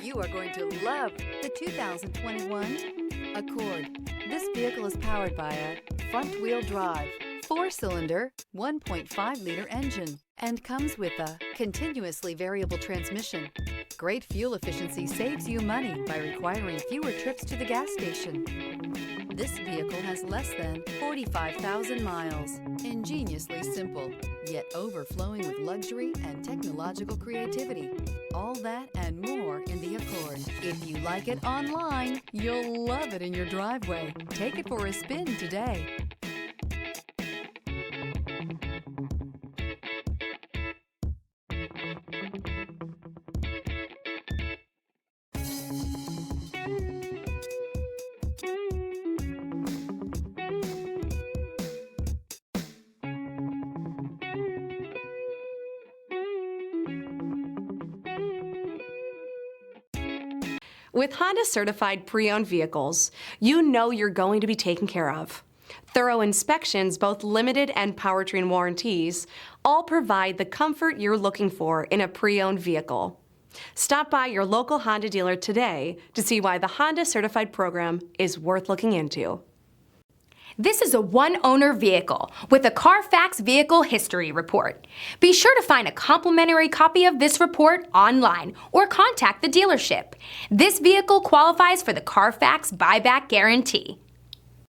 You are going to love the 2021 Accord. This vehicle is powered by a front-wheel drive, 4-cylinder, 1.5-liter engine, and comes with a continuously variable transmission. Great fuel efficiency saves you money by requiring fewer trips to the gas station. This vehicle has less than 45,000 miles. Ingeniously simple, yet overflowing with luxury and technological creativity. All that and more in the Accord. If you like it online, you'll love it in your driveway. Take it for a spin today. With Honda certified pre-owned vehicles, you know you're going to be taken care of. Thorough inspections, both limited and powertrain warranties, all provide the comfort you're looking for in a pre-owned vehicle. Stop by your local Honda dealer today to see why the Honda certified program is worth looking into. This is a one-owner vehicle with a CARFAX Vehicle History Report. Be sure to find a complimentary copy of this report online or contact the dealership. This vehicle qualifies for the CARFAX Buyback Guarantee.